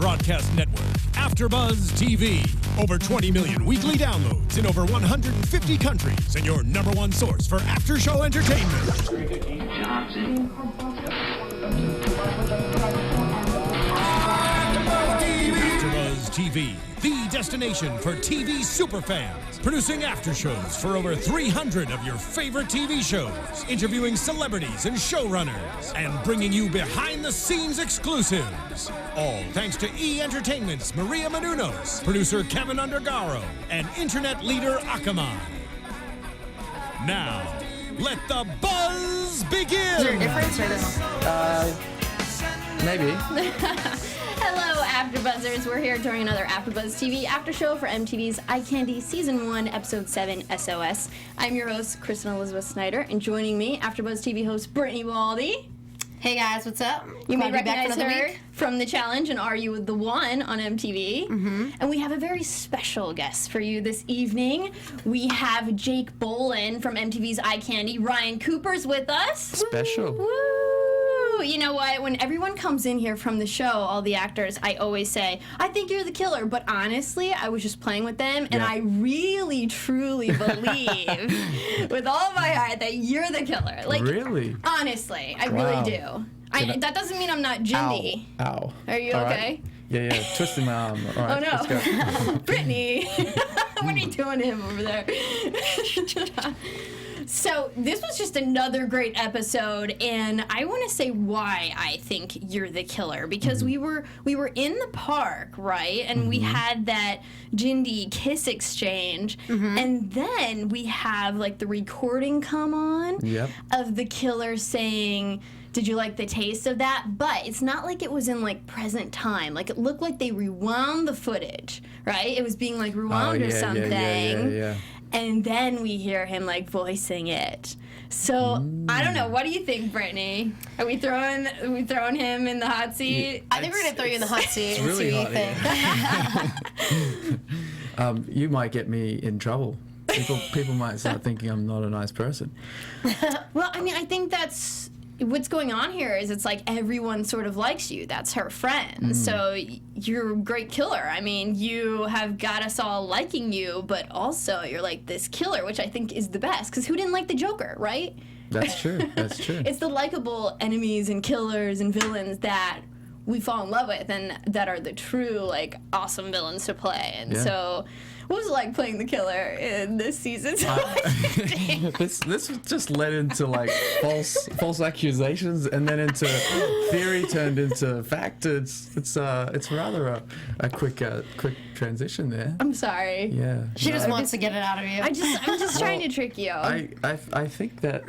broadcast network, AFTERBUZZ TV. Over 20 million weekly downloads in over 150 countries, and your number one source for after-show entertainment. AFTERBUZZ TV, the destination for TV superfans, producing after shows for over 300 of your favorite TV shows, interviewing celebrities and showrunners, and bringing you behind-the-scenes exclusives. All thanks to E! Entertainment's Maria Menounos, producer Kevin Undergaro, and internet leader Akamai. Now, let the buzz begin! Is there a difference or no? Maybe. Hello, AfterBuzzers. We're here during another AfterBuzz TV after show for MTV's Eye Candy Season 1, Episode 7, SOS. I'm your host, Kristen Elizabeth Snyder, and joining me, AfterBuzz TV host Brittany Baldassari. Hey guys, what's up? You may Glad to be back recognize for another her week. from the challenge and Are You the One on MTV. Mm-hmm. And we have a very special guest for you this evening. We have Jake Bolin from MTV's Eye Candy. Ryan Cooper's with us. Special. Woo! You know what? When everyone comes in here from the show, all the actors, I always say, I think you're the killer. But honestly, I was just playing with them, and I really, truly believe with all my heart that you're the killer. Like, Really? Honestly, I Wow. really do. That doesn't mean I'm not Jindy. Ow. Are you All okay? right. Yeah, twisting my arm. All right, Oh, no. let's go. Brittany, what are you doing to him over there? So this was just another great episode, and I want to say why I think you're the killer, because we were in the park, right, and we had that Jindy kiss exchange, and then we have like the recording come on Yep. of the killer saying, did you like the taste of that? But it's not like it was in like present time. Like it looked like they rewound the footage, right? It was being like rewound or something. Yeah. And then we hear him like voicing it. So I don't know. What do you think, Brittany? Are we throwing him in the hot seat? I think we're gonna throw you in the hot seat and really see what you hot, think. You might get me in trouble. People might start thinking I'm not a nice person. Well, I mean, I think that's what's going on here is it's like everyone sort of likes you. That's her friend. So you're a great killer. I mean, you have got us all liking you, but also you're like this killer, which I think is the best. Because who didn't like the Joker, right? That's true. That's true. It's the likable enemies and killers and villains that we fall in love with and that are the true, like, awesome villains to play. And so, what was it like playing the killer in this season? This just led into like false accusations, and then into theory turned into fact. It's rather a quick transition there. I'm sorry. Yeah. She just wants to get it out of you. I'm just trying to trick you. I think that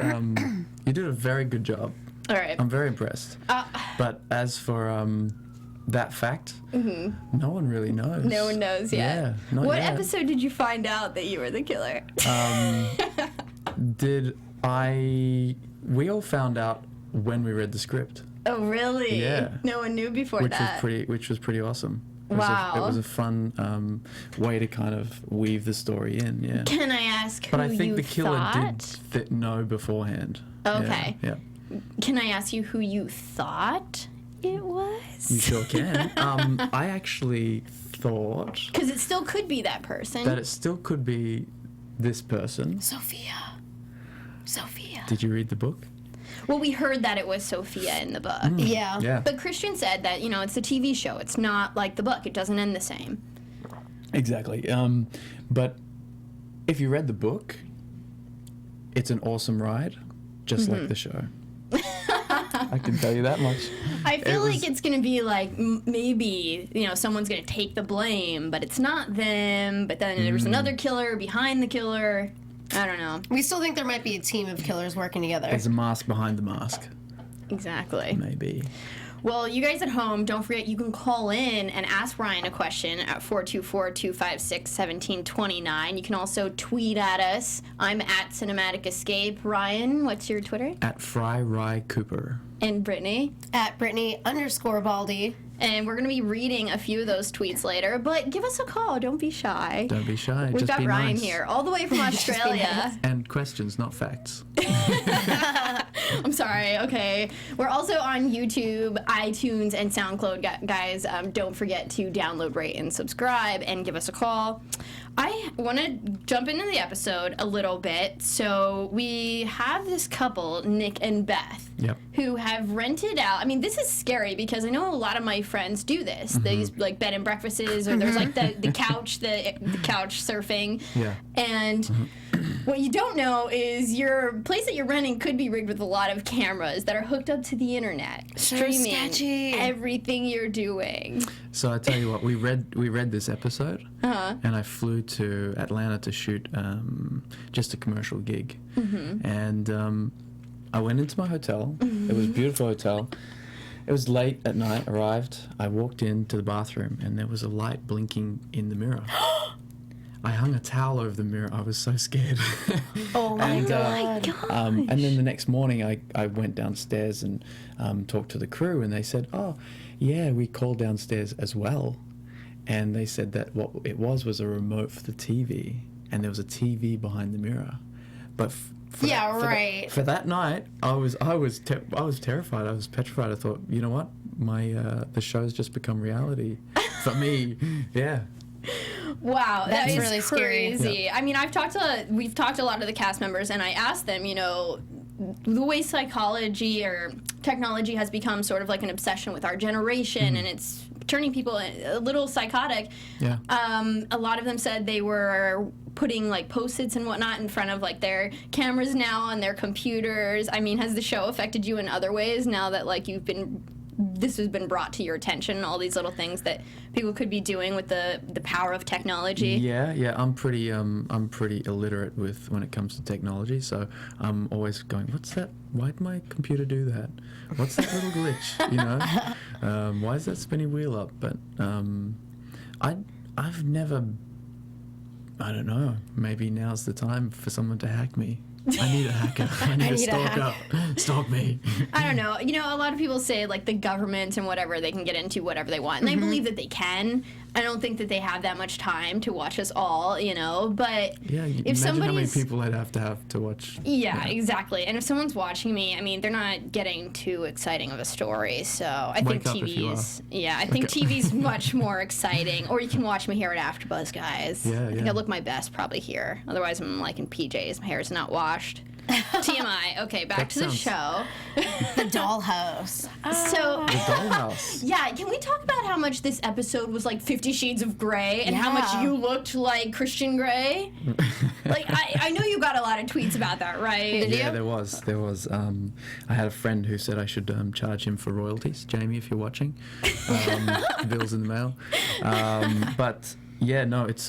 you did a very good job. All right. I'm very impressed. But as for that fact, no one really knows. No one knows yet. Yeah, not What yet. episode did you find out that you were the killer? We all found out when we read the script, Oh, really? Yeah. No one knew before that. which was pretty awesome. It Wow. was a fun way to kind of weave the story in. Yeah. Can I ask who But I think you the killer thought? did know beforehand. Okay. Yeah. Can I ask you who you thought it was? You sure can. I actually thought Because it still could be that person. that it still could be this person. Sophia. Did you read the book? Well, we heard that it was Sophia in the book. Yeah. Yeah. But Christian said that, it's a TV show. It's not like the book. It doesn't end the same. Exactly. But if you read the book, it's an awesome ride, just like the show. I can tell you that much. I feel was- like it's going to be like maybe, someone's going to take the blame, but it's not them. But then there's another killer behind the killer. I don't know. We still think there might be a team of killers working together. There's a mask behind the mask, Exactly. maybe. Well, you guys at home, don't forget you can call in and ask Ryan a question at 424-256-1729. You can also tweet at us. I'm at Cinematic Escape. Ryan, what's your Twitter? At Fry Rye Cooper. And Brittany. At Brittany_Baldy. And we're going to be reading a few of those tweets later, but give us a call. Don't be shy. Don't be shy. We've just got be Ryan nice. here, all the way from Australia. And questions, not facts. I'm sorry. Okay. We're also on YouTube, iTunes, and SoundCloud, guys. Don't forget to download, rate, and subscribe, and give us a call. I want to jump into the episode a little bit. So we have this couple, Nick and Beth, who have rented out. I mean, this is scary because I know a lot of my friends do this. These like bed and breakfasts, or there's like the couch, the couch surfing. Yeah. And what you don't know is your place that you're renting could be rigged with a lot of cameras that are hooked up to the internet, streaming everything you're doing. So I tell you what, we read this episode, and I flew to Atlanta to shoot just a commercial gig, and I went into my hotel. It was a beautiful hotel. It was late at night. Arrived. I walked into the bathroom, and there was a light blinking in the mirror. I hung a towel over the mirror. I was so scared. Oh my god! And then the next morning, I went downstairs and talked to the crew, and they said, "Oh, yeah, we called downstairs as well." And they said that what it was a remote for the TV, and there was a TV behind the mirror. But for that night, I was terrified. I was petrified. I thought, you know what, the show's just become reality for me. Yeah. Wow, that's is really crazy. scary. Yeah. I mean, we've talked to a lot of the cast members, and I asked them, you know, the way psychology or technology has become sort of like an obsession with our generation, and it's turning people a little psychotic. Yeah. A lot of them said they were putting like Post-its and whatnot in front of like their cameras now on their computers. I mean, has the show affected you in other ways now that like this has been brought to your attention, all these little things that people could be doing with the power of technology? Yeah, I'm pretty illiterate when it comes to technology, so I'm always going, what's that? Why'd my computer do that? What's that little glitch? You know, why is that spinny wheel up? But I've never, I don't know, maybe now's the time for someone to hack me. I need a hacker. I need a stalker. Stalk me. I don't know. You know, a lot of people say, like, the government and whatever, they can get into whatever they want. And I believe that they can. I don't think that they have that much time to watch us all, you know, but imagine how many people I'd have to watch. Yeah, exactly. And if someone's watching me, I mean, they're not getting too exciting of a story, so I think TV's... Yeah, I think TV's much more exciting. Or you can watch me here at AFTERBUZZ, guys. I think I look my best probably here. Otherwise, I'm, like, in PJs. My hair is not washed. TMI. Okay, back to the show. The Dollhouse. So, the Dollhouse. Yeah, can we talk about how much this episode was like 50 Shades of Grey and how much you looked like Christian Grey? Like, I know you got a lot of tweets about that, right? Did you? There was. I had a friend who said I should charge him for royalties. Jamie, if you're watching, bills in the mail. But yeah, no, it's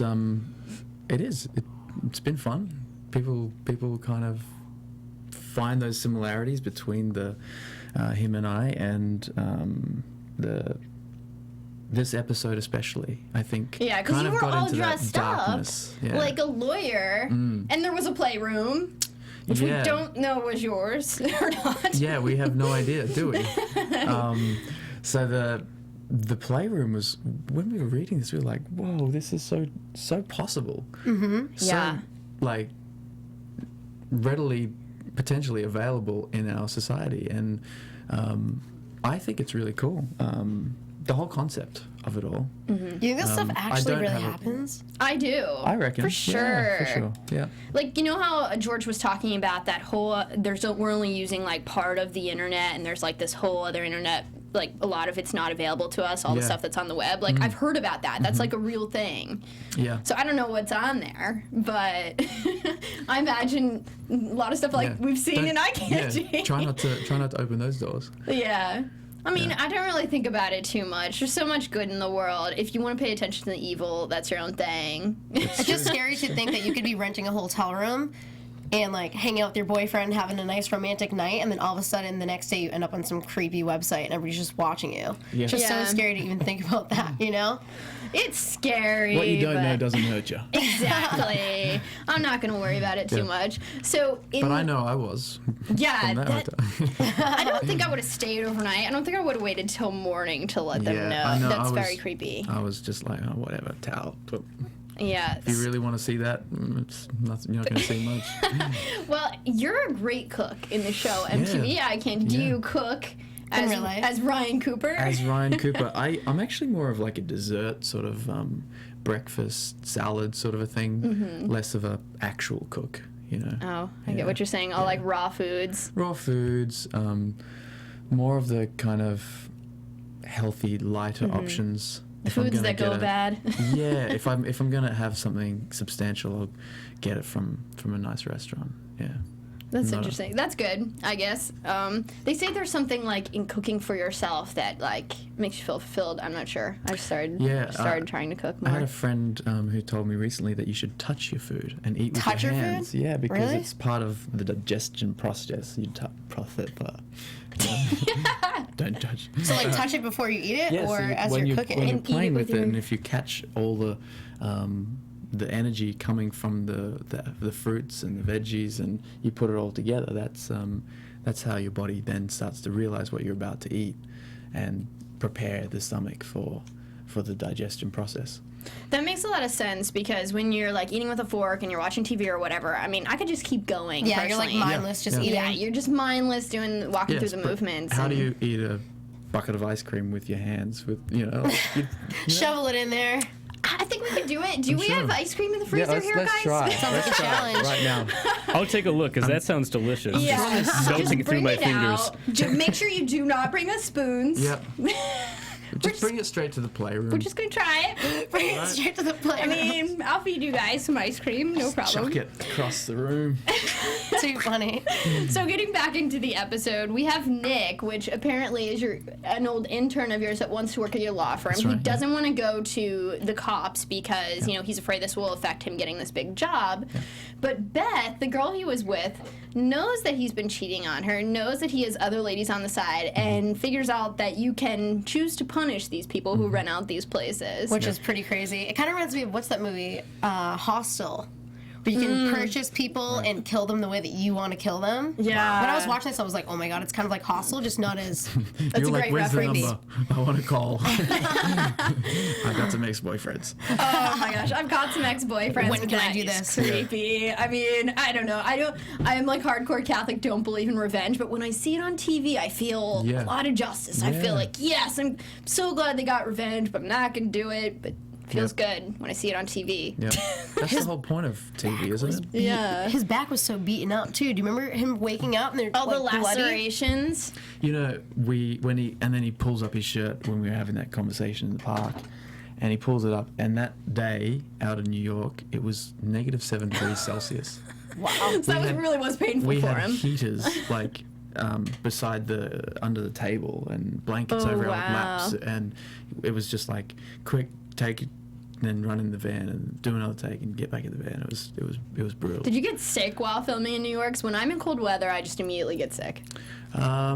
been fun. People kind of find those similarities between him and I, and this episode especially, I think. Yeah, because you were all dressed up like a lawyer, and there was a playroom, which we don't know was yours or not. Yeah, we have no idea, do we? So the playroom was, when we were reading this, we were like, whoa, this is so possible. So, like, readily potentially available in our society, and I think it's really cool, the whole concept of it all. You think this stuff actually really happens? I do. I reckon. For sure. For sure. Yeah. Like, you know how George was talking about that whole, we're only using like part of the internet, and there's like this whole other internet, like a lot of it's not available to us, all the stuff that's on the web. Like, I've heard about that. That's like a real thing. Yeah. So I don't know what's on there, but I imagine a lot of stuff like we've seen and I can't change. Try not to open those doors. Yeah. I mean, I don't really think about it too much. There's so much good in the world. If you want to pay attention to the evil, that's your own thing. It's just scary to think that you could be renting a hotel room and, like, hang out with your boyfriend, having a nice romantic night, and then all of a sudden the next day you end up on some creepy website and everybody's just watching you. Yeah. It's just so scary to even think about that, you know? It's scary. What you don't know doesn't hurt you. Exactly. I'm not going to worry about it too much. So, but I know I was. Yeah. I don't think I would have stayed overnight. I don't think I would have waited till morning to let them know. That's very creepy. I was just like, oh, whatever, towel. Yeah. If you really want to see that, it's not, you're not going to see much. Well, you're a great cook in the show MTV Eye Candy. Do you cook as Ryan Cooper? As Ryan Cooper. I'm actually more of like a dessert sort of breakfast salad sort of a thing, less of a actual cook, you know. Oh, I get what you're saying. All like raw foods. Raw foods, more of the kind of healthy, lighter options. Foods that go bad. Yeah, if I'm gonna have something substantial, I'll get it from a nice restaurant. Yeah. That's interesting. That's good, I guess. They say there's something like in cooking for yourself that like makes you feel fulfilled. I'm not sure. I started trying to cook more. I had a friend who told me recently that you should touch your food and eat with your hands. Food? Yeah, because really? it's part of the digestion process. You don't touch. So like touch it before you eat it, or so as you're cooking. When you're And playing with it, and if you catch all the energy coming from the fruits and the veggies, and you put it all together, that's how your body then starts to realize what you're about to eat, and prepare the stomach for the digestion process. That makes a lot of sense, because when you're like eating with a fork and you're watching TV or whatever, I mean, I could just keep going. Yeah, personally. you're like mindless, just eating. Yeah, you're just mindless walking through the movements. How do you eat a bucket of ice cream with your hands? With Shovel it in there. I think we could do it. Do we have ice cream in the freezer here, let's guys? try. Sounds like a challenge. Right now. I'll take a look, because that sounds delicious. Yeah. Don't Just take it through bring my it fingers. out. Make sure you do not bring us spoons. Yep. Just bring it straight to the playroom. We're just going to try it. Bring it straight to the plate. I mean, I'll feed you guys some ice cream. No problem. Chuck it across the room. too funny. So getting back into the episode, we have Nick, which apparently is an old intern of yours that wants to work at your law firm. That's right, he doesn't want to go to the cops because, he's afraid this will affect him getting this big job. Yeah. But Beth, the girl he was with, knows that he's been cheating on her, knows that he has other ladies on the side, and figures out that you can choose to punish these people who rent out these places. Which is pretty crazy. It kind of reminds me of, what's that movie? Hostel. Where you can purchase people and kill them the way that you want to kill them. Yeah. When I was watching this, I was like, oh my god, it's kind of like Hostel, just not as... That's a great reference. The number? I want to call. I've got some ex-boyfriends. Oh my gosh, I've got some ex-boyfriends. When can I do this? Creepy. Yeah. I mean, I don't know. I am like hardcore Catholic, don't believe in revenge, but when I see it on TV, I feel a lot of justice. I feel like, yes, I'm so glad they got revenge, but I'm not going to do it. But feels good when I see it on TV. Yep. That's the whole point of TV, isn't it? Yeah. His back was so beaten up too. Do you remember him waking up and they're all like, the lacerations? Bloody? And then he pulls up his shirt when we were having that conversation in the park, and he pulls it up, and that day out in New York, it was -7 degrees Celsius. Wow. So that really was painful for him. We had heaters beside under the table, and blankets over our laps, and it was just like quick take it, then run in the van and do another take and get back in the van. It was brutal. Did you get sick while filming in New York? 'Cause when I'm in cold weather, I just immediately get sick. A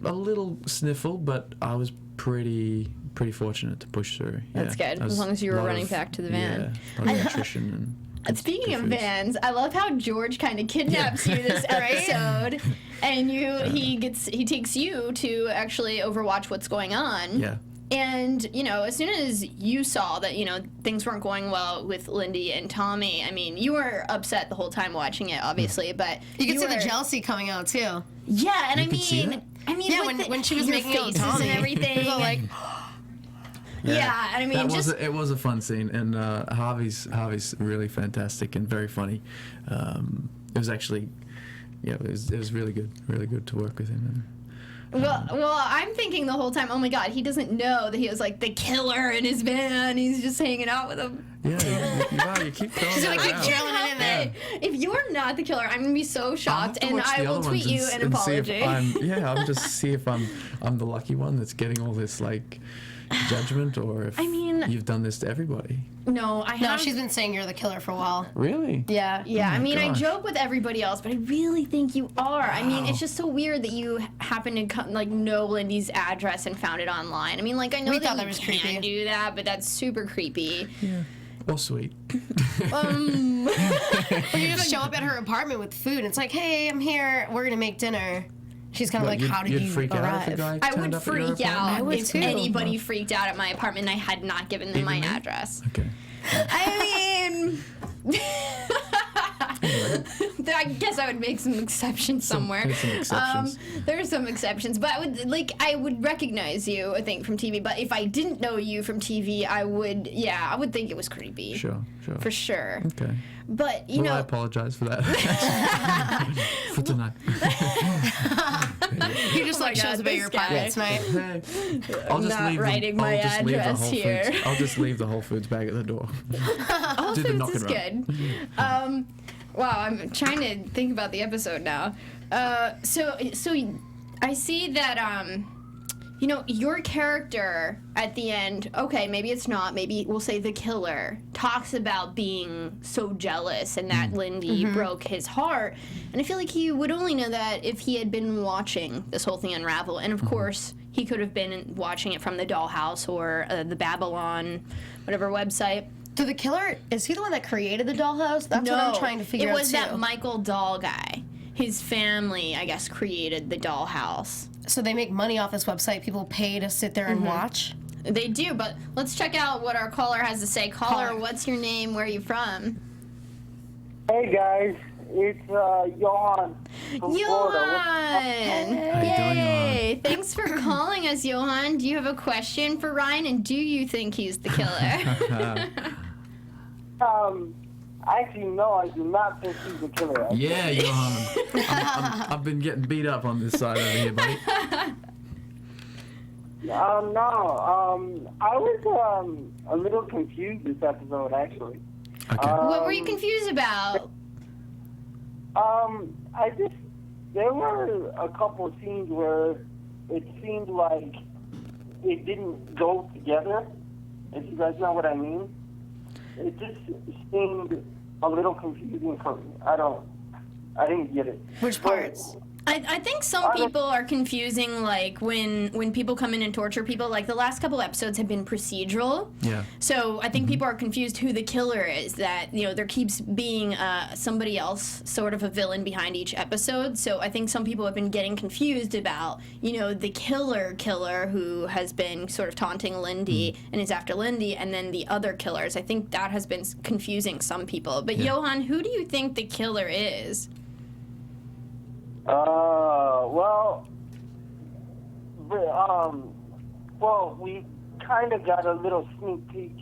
little sniffle, but I was pretty fortunate to push through. That's good, as long as you were running back to the van. Yeah, a lot of nutrition and speaking of vans, I love how George kind of kidnaps you this episode, and he takes you to actually overwatch what's going on. Yeah. And, as soon as you saw that, things weren't going well with Lindy and Tommy, I mean, you were upset the whole time watching it, obviously, but you could see the jealousy coming out, too. Yeah, and yeah, when she was making out with Tommy and everything. People like... Yeah, and I mean, it was a fun scene, and Harvey's really fantastic and very funny. It was actually, it was really good to work with him. Well, I'm thinking the whole time, oh my god, he doesn't know that he was like the killer in his van. He's just hanging out with him. Yeah, you keep throwing that keep drilling it in there. If you're not the killer, I'm gonna be so shocked, and I will tweet you an apology. I'll just see if I'm the lucky one that's getting all this judgment, or if you've done this to everybody. No, she's been saying you're the killer for a while. Really? Yeah. Oh I mean, I joke with everybody else, but I really think you are. Wow. I mean, it's just so weird that you happen to know Lindy's address and found it online. I mean, I know that you can't do that, but that's super creepy. Yeah. Or sweet. When you just show up at her apartment with food, it's like, hey, I'm here. We're gonna make dinner. She's kind of like, how did you arrive? I would freak out if anybody freaked out at my apartment and I had not given them my address. Okay. I mean, I guess I would make some exceptions somewhere. There's some exceptions. There are some exceptions, but I would recognize you, I think, from TV. But if I didn't know you from TV, I would think it was creepy. Sure. For sure. Okay. But you Well, I know, apologize for that. For tonight. He just like shows up at your apartment tonight. Hey, I'll just not leave writing the, my I'll just leave the address Whole here. Foods. I'll just leave the Whole Foods bag at the door. Whole Do the Foods knock is and good. Wow, I'm trying to think about the episode now. So I see that your character at the end, okay, maybe it's not, maybe we'll say the killer, talks about being so jealous and that Lindy broke his heart. And I feel like he would only know that if he had been watching this whole thing unravel. And of course, he could have been watching it from the Dollhouse or the Babylon, whatever website. So the killer, is he the one that created the Dollhouse? That's what I'm trying to figure out, it was too. that Michael Doll guy. His family, I guess, created the Dollhouse. So they make money off this website. People pay to sit there and watch? They do, but let's check out what our caller has to say. Caller, what's your name? Where are you from? Hey guys, it's Johan from Florida. Johan! How you doing, Yay! Thanks for calling us, Johan. Do you have a question for Ryan, and do you think he's the killer? Actually, no, I do not think he's the killer. Yeah, Johan. I've been getting beat up on this side over here, buddy. I was a little confused this episode, actually. Okay. What were you confused about? There were a couple of scenes where it seemed like it didn't go together, if you guys know what I mean. It just seemed a little confusing for me. I didn't get it. Which parts? I think some people are confusing, like, when people come in and torture people. Like, the last couple episodes have been procedural. Yeah. So I think people are confused who the killer is, that, there keeps being somebody else, sort of a villain behind each episode. So I think some people have been getting confused about, the killer who has been sort of taunting Lindy and is after Lindy, and then the other killers. I think that has been confusing some people. But Johan, who do you think the killer is? Well, we kind of got a little sneak peek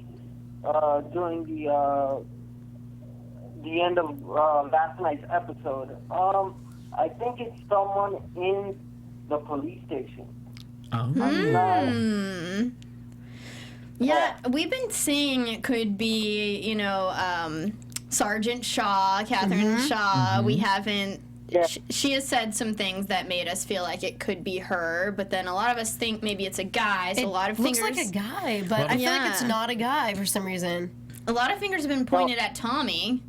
during the end of last night's episode. I think it's someone in the police station. Yeah, we've been seeing it could be, Sergeant Shaw, Catherine Shaw. We haven't. Yeah. She has said some things that made us feel like it could be her, but then a lot of us think maybe it's a guy. So a lot of fingers. Looks like a guy, but I feel like it's not a guy for some reason. A lot of fingers have been pointed at Tommy.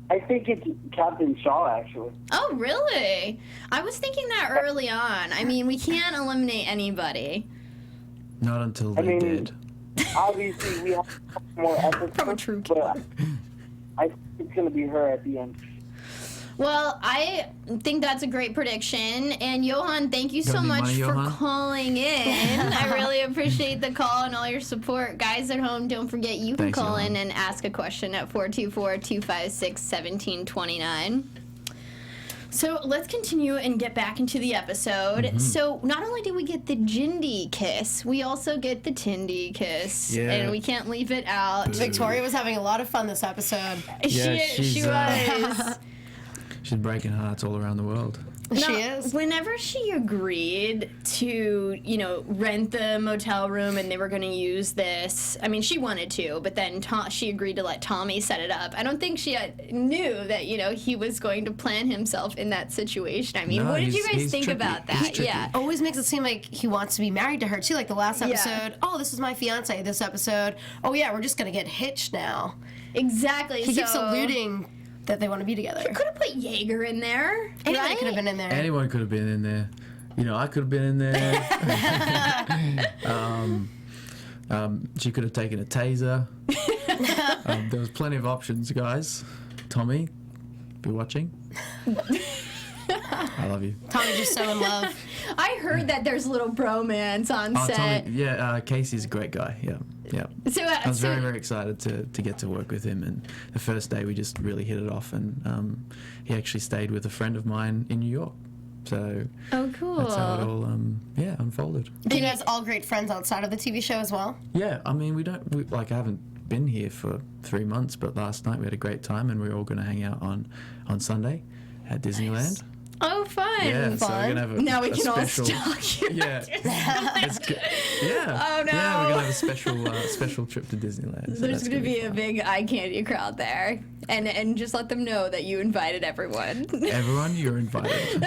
I think it's Captain Shaw, actually. Oh, really? I was thinking that early on. I mean, we can't eliminate anybody. Not until they're dead. Obviously, we have a couple more episodes. From a true but I think it's going to be her at the end. Well, I think that's a great prediction. And Johan, thank you so much for calling in. I really appreciate the call and all your support. Guys at home, don't forget you can call in and ask a question at 424-256-1729. So let's continue and get back into the episode. So not only do we get the Jindy kiss, we also get the Tindy kiss. Yeah. And we can't leave it out. Victoria was having a lot of fun this episode. Yeah, she was. She's breaking hearts all around the world. She is. Whenever she agreed to, rent the motel room and they were going to use this, I mean, she wanted to, but then she agreed to let Tommy set it up. I don't think she knew that, he was going to plant himself in that situation. I mean, what did you guys think about that? Yeah. Always makes it seem like he wants to be married to her, too. Like the last episode, oh, this is my fiance. This episode, oh, yeah, we're just going to get hitched now. Exactly. He keeps alluding that they want to be together. He could have put Jaeger in there. Anyone could have been in there. Anyone could have been in there. I could have been in there. She could have taken a taser. There was plenty of options, guys. Tommy, be watching. I love you. Tommy's just so in love. I heard that there's a little bromance on set. Tommy, Casey's a great guy. Yeah. So, I was very, very excited to get to work with him, and the first day we just really hit it off, and he actually stayed with a friend of mine in New York. So cool. That's how it all unfolded. Are you guys all great friends outside of the TV show as well? Yeah, I mean I haven't been here for 3 months, but last night we had a great time, and we're all going to hang out on Sunday at Disneyland. Nice. Oh, fun. Yeah, so we're gonna have now we a can special, all stalk you. Yeah. Yeah. Oh, no. Yeah, we're gonna have a special trip to Disneyland. So There's going to be a fun. big eye candy crowd there. And just let them know that you invited everyone. Everyone, you're invited.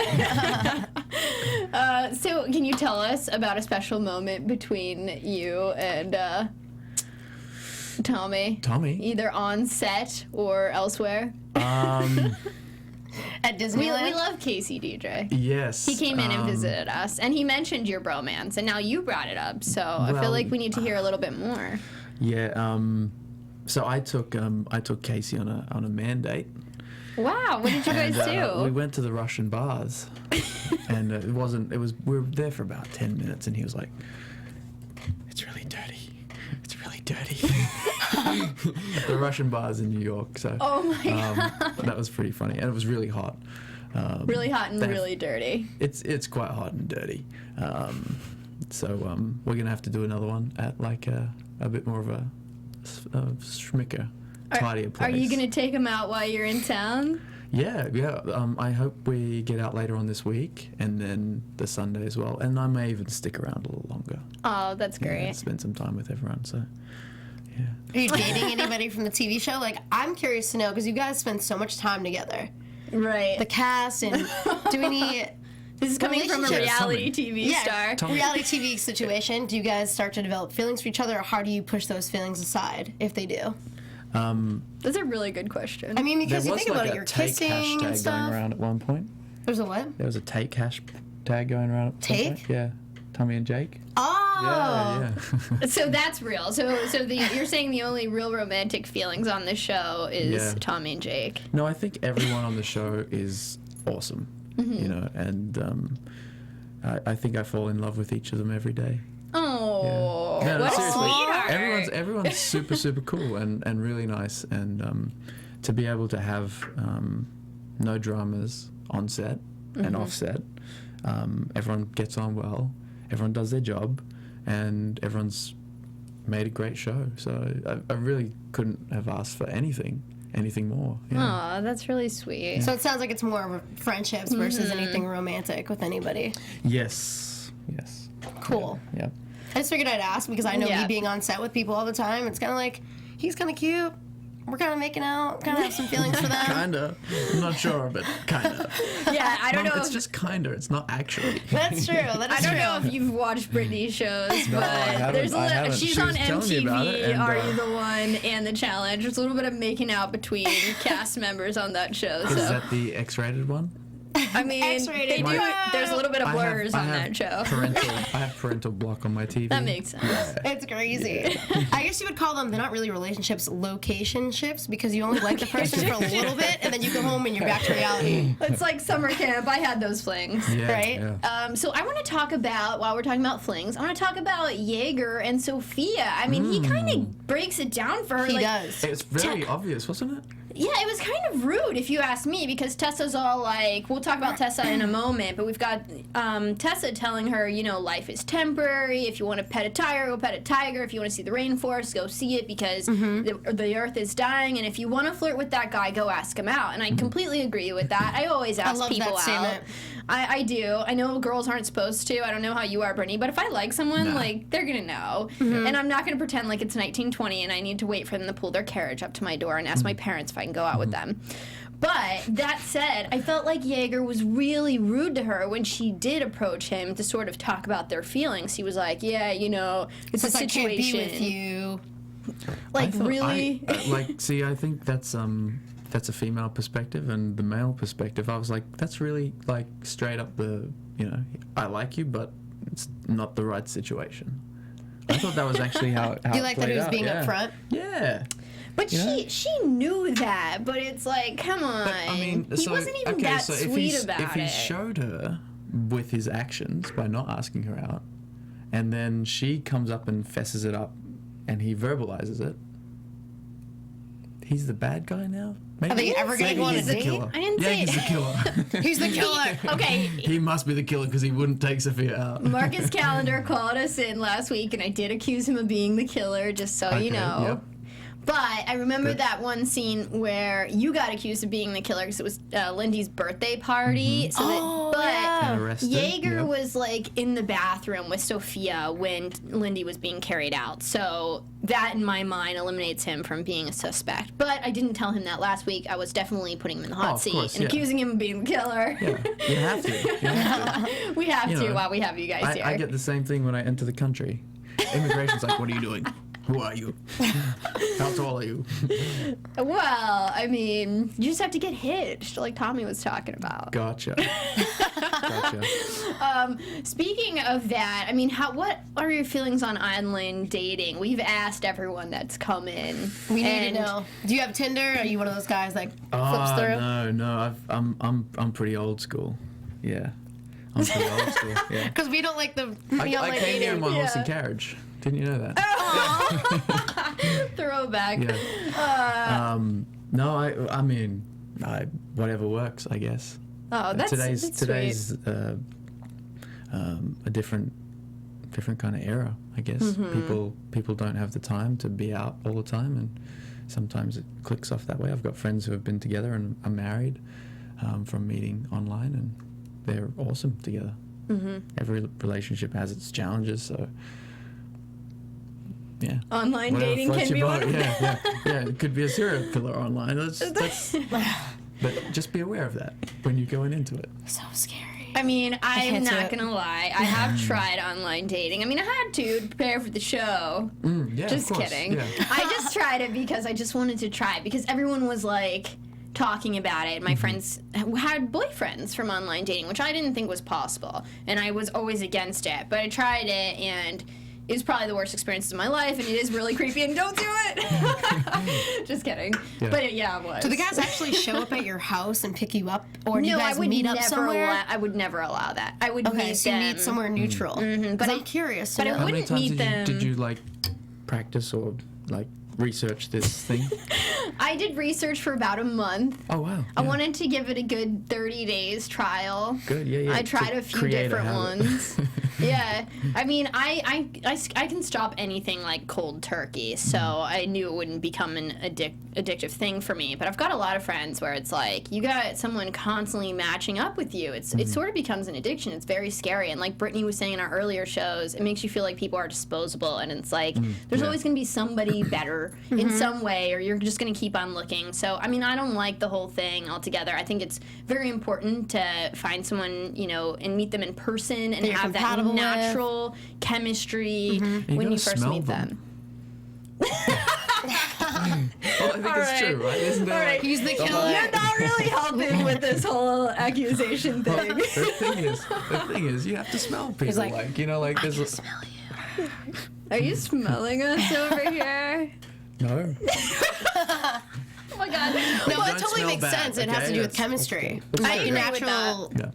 So can you tell us about a special moment between you and Tommy? Either on set or elsewhere? At Disneyland? We love Casey DJ. Yes. He came in and visited us, and he mentioned your bromance, and now you brought it up, so I feel like we need to hear a little bit more. Yeah, so I took Casey on a man Wow, what did you guys do? We went to the Russian bars, and we were there for about 10 minutes, and he was like, it's really dirty. The Russian bars in New York, so Oh my God. that was pretty funny, and it was really hot. Really hot and really dirty. It's quite hot and dirty. So we're gonna have to do another one at like a bit more of a schmicker, tidier place. Are you going to take him out while you're in town? Yeah. I hope we get out later on this week, and then the Sunday as well. And I may even stick around a little longer. Oh, that's great. Yeah, spend some time with everyone. So, yeah. Are you dating anybody from the TV show? Like, I'm curious to know, because you guys spend so much time together. Right. The cast, and do any... This is coming from a reality TV star. Reality TV situation. Do you guys start to develop feelings for each other, or how do you push those feelings aside, if they do? That's a really good question. I mean, because There you was think like about it, a you're take kissing and hashtag stuff. going around at one point. There's a what? There was a take hashtag going around at one Take? point. Yeah. Tommy and Jake. Oh! Yeah. So that's real. So you're saying the only real romantic feelings on the show is Tommy and Jake. No, I think everyone on the show is awesome. You know, and I think I fall in love with each of them every day. Oh, Yeah. No, what a seriously. sweetheart. Everyone's super cool and really nice, and to be able to have no dramas on set and off set. Everyone gets on well, everyone does their job, and everyone's made a great show. So I really couldn't have asked for anything more. Yeah. Oh, that's really sweet. So it sounds like it's more of a friendships versus anything romantic with anybody. Yes. Cool. Yeah. I just figured I'd ask, because I know Yeah. me being on set with people all the time, it's kind of like, he's kind of cute. We're kind of making out, kind of have some feelings for them. Kinda. I'm not sure, but kinda. Yeah, I don't know. It's just kinda. It's not actually. That's true. That I is don't true. know if you've watched Brittany's shows, but haven't. I haven't. she's She on was telling me about it, MTV, and, Are You the One, and The Challenge. There's a little bit of making out between cast members on that show. Is So that the X-rated one? I mean, X-rated. they do. There's a little bit of blurs on that show. I have parental block on my TV. That makes sense. It's crazy. I guess you would call them, they're not really relationships, location ships, because you only like the person for a little bit, and then you go home and you're back to reality. It's like summer camp. I had those flings. Yeah, Right? yeah. So I want to talk about, while we're talking about flings, I want to talk about Jaeger and Sophia. I mean, he kind of breaks it down for her. He like, does. It's very obvious, wasn't it? Yeah, it was kind of rude, if you ask me, because Tessa's all like, we'll talk about Tessa in a moment, but we've got Tessa telling her, you know, life is temporary. If you want to pet a tiger, go pet a tiger. If you want to see the rainforest, go see it, because the earth is dying. And if you want to flirt with that guy, go ask him out. And I completely agree with that. I always ask love people that out. statement. I do. I know girls aren't supposed to. I don't know how you are, Brittany, but if I like someone, like, they're going to know. And I'm not going to pretend like it's 1920 and I need to wait for them to pull their carriage up to my door and ask my parents if I can go out with them. But that said, I felt like Jaeger was really rude to her when she did approach him to sort of talk about their feelings. He was like, yeah, you know, it's a Since I can't situation. be with you. Like, I thought- really? I think that's a female perspective, and the male perspective, I was like, that's really like straight up the, you know, I like you, but it's not the right situation. I thought that was actually how Do you like that he was being yeah. upfront? Yeah. But she knew that, but it's like, come on. But, I mean, he wasn't even that sweet about it. If he showed her with his actions by not asking her out, and then she comes up and fesses it up, and he verbalizes it, he's the bad guy now? Maybe, Are they ever going to go on a he's the date? killer. I didn't yeah, say he's the killer. He's the killer. Okay. He must be the killer because he wouldn't take Sophia out. Marcus Calendar called us in last week, and I did accuse him of being the killer, just so you know. Yep. But I remember Good. that one scene where you got accused of being the killer because it was Lindy's birthday party. So And arrested. Jaeger Yep. was like in the bathroom with Sophia when Lindy was being carried out. So that, in my mind, eliminates him from being a suspect. But I didn't tell him that last week. I was definitely putting him in the hot of seat course, and yeah. accusing him of being the killer. Yeah, you have to. You have to. We have You to know, while we have you guys here. I get the same thing when I enter the country. Immigration's like, what are you doing? Who are you? How tall are you? Well, I mean, you just have to get hitched, like Tommy was talking about. Gotcha. Speaking of that, I mean, what are your feelings on online dating? We've asked everyone that's come in. We need to know. Do you have Tinder? Are you one of those guys that flips through? No. I'm pretty old school. Yeah. I'm pretty old school. Yeah. Because we don't like the I online came here in dating. my horse and carriage. Didn't you know that? Throwback. Yeah. No, I mean, whatever works, I guess. Oh, that's today's sweet. a different kind of era, I guess. Mm-hmm. People don't have the time to be out all the time, and sometimes it clicks off that way. I've got friends who have been together and are married from meeting online, and they're awesome together. Mm-hmm. Every relationship has its challenges, so yeah. Online Whatever dating floats can your be one boat. of them. Yeah. It could be a serial killer online. But just be aware of that when you're going into it. So scary. I mean, I'm can't do not it. gonna lie. I have tried online dating. I mean, I had to prepare for the show. Yeah, Just of course. kidding. Yeah. I just tried it because I just wanted to try it because everyone was like talking about it. My friends had boyfriends from online dating, which I didn't think was possible, and I was always against it. But I tried it, and it was probably the worst experience of my life, and it is really creepy, and don't do it! Just kidding. Yeah. But it was. Do the guys actually show up at your house and pick you up, or do you No, guys I would meet up never somewhere? I would never allow that. I would Okay, meet so you them. meet somewhere neutral. But I'm curious. but I to know. How many wouldn't times meet them. did you like practice or like research this thing? I did research for about a month. Oh wow. I Yeah. wanted to give it a good 30 days trial. Good. Yeah. I tried To a few create different habit. ones. Yeah. I mean, I can stop anything like cold turkey, so I knew it wouldn't become an addictive thing for me. But I've got a lot of friends where it's like, you got someone constantly matching up with you. It sort of becomes an addiction. It's very scary. And like Brittany was saying in our earlier shows, it makes you feel like people are disposable. And it's like, there's Yeah. always going to be somebody better in some way, or you're just going to keep on looking. So, I mean, I don't like the whole thing altogether. I think it's very important to find someone, and meet them in person and you're have that compatible with. natural chemistry when You you gotta first smell meet them. them. Well, I think it's true, right? Isn't there? Like, He's the killer. You're not really helping with this whole accusation thing. the thing is, you have to smell people. like, there's Are you smelling us over here? no. Oh my god. No, it Don't totally smell makes bad, sense. It has okay? to do with That's- chemistry. that's Like true. your I agree with natural. Yeah.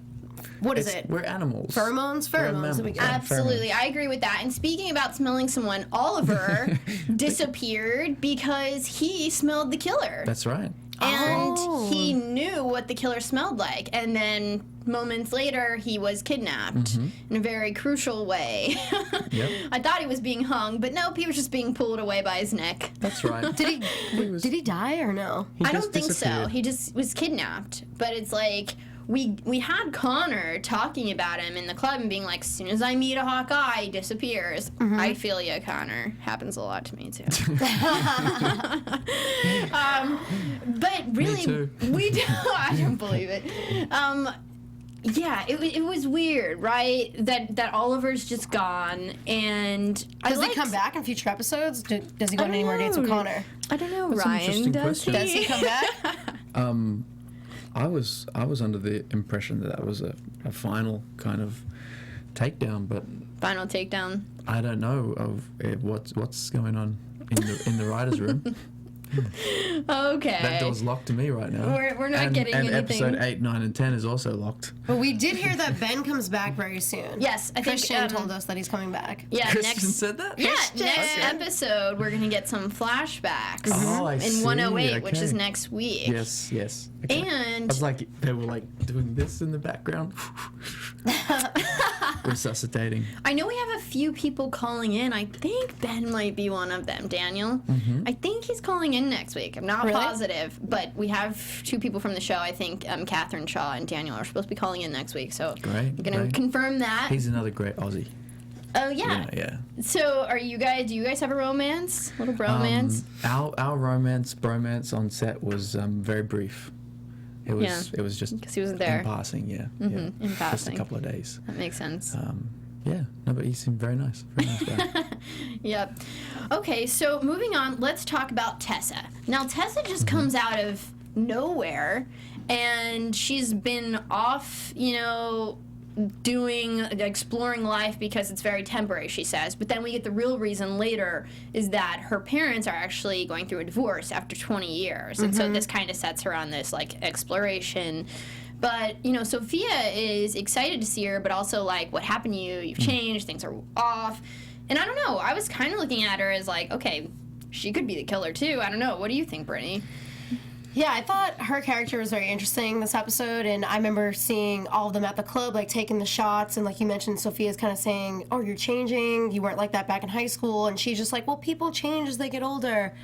What is it? We're animals. Pheromones? We're Pheromones. There we go. mammals. Absolutely, I agree with that. And speaking about smelling someone, Oliver disappeared because he smelled the killer. That's right. And Oh. he knew what the killer smelled like. And then moments later, he was kidnapped in a very crucial way. Yep. I thought he was being hung, but nope, he was just being pulled away by his neck. That's right. Did he die or no? I just don't think so. disappeared. He just was kidnapped. But it's like, we had Connor talking about him in the club and being like, as soon as I meet a Hawkeye, he disappears. I feel ya, Connor. Happens a lot to me, too. But really, too. we do. I don't believe it. Yeah, it was weird, right? That Oliver's just gone, and Does he come back in future episodes? Does he go on any more dates with Connor? I don't know, That's an Ryan. interesting Does question. Does he come back? I was under the impression that was a final kind of takedown, but Final takedown. I don't know of what's going on in the writers' room. Okay. That door's locked to me right now. We're not getting and anything. episode 8, 9, and 10 is also locked. But we did hear that Ben comes back very soon. Yes, I think Christian told us that he's coming back. Yeah, Kristen next. said that? Yeah, Christian. next episode we're gonna get some flashbacks Oh, I in see. 108, which is Okay. next week. Yes, yes. Okay. And I was like, they were like doing this in the background. Resuscitating. I know we have a few people calling in. I think Ben might be one of them, Daniel. Mm-hmm. I think he's calling in next week. I'm not Really? positive, but we have 2 people from the show. I think Catherine Shaw and Daniel are supposed to be calling in next week. So Great, I'm going to great. confirm that. He's another great Aussie. Oh, yeah. Yeah. So do you guys have a romance? Little bromance? Our bromance on set was very brief. It was just 'Cause he wasn't there. in passing, yeah. In Just a passing. couple of days. That makes sense. Yeah, no, but he seemed very nice guy. Yep. Okay, so moving on, let's talk about Tessa. Now, Tessa just comes out of nowhere, and she's been off, exploring life because it's very temporary, she says. But then we get the real reason later is that her parents are actually going through a divorce after 20 years. And so this kind of sets her on this, exploration. But, Sophia is excited to see her, but also, what happened to you? You've changed, things are off. And I don't know, I was kind of looking at her as okay, she could be the killer too. I don't know. What do you think, Brittany? Yeah, I thought her character was very interesting this episode, and I remember seeing all of them at the club, taking the shots, and like you mentioned, Sophia's kind of saying, oh, you're changing, you weren't like that back in high school, and she's just like, well, people change as they get older.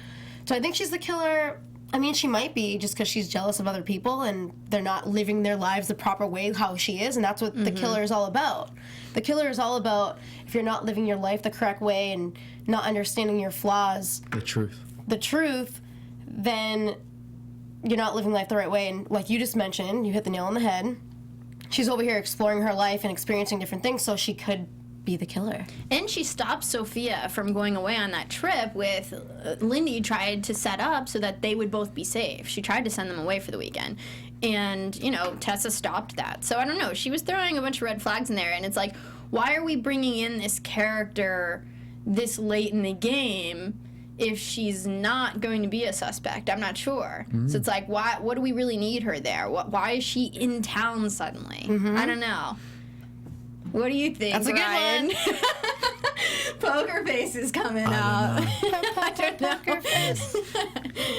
So I think she's the killer. I mean, she might be just because she's jealous of other people, and they're not living their lives the proper way, how she is, and that's what the killer is all about. The killer is all about if you're not living your life the correct way and not understanding your flaws, The truth. then you're not living life the right way. And like you just mentioned, you hit the nail on the head. She's over here exploring her life and experiencing different things, so she could be the killer. And she stopped Sophia from going away on that trip with Lindy tried to set up so that they would both be safe. She tried to send them away for the weekend. And, Tessa stopped that. So I don't know. She was throwing a bunch of red flags in there. And it's why are we bringing in this character this late in the game if she's not going to be a suspect? I'm not sure. So it's why? What do we really need her there? Why is she in town suddenly? I don't know. What do you think, That's a good Ryan? Poker face is coming out. I don't know. Poker face.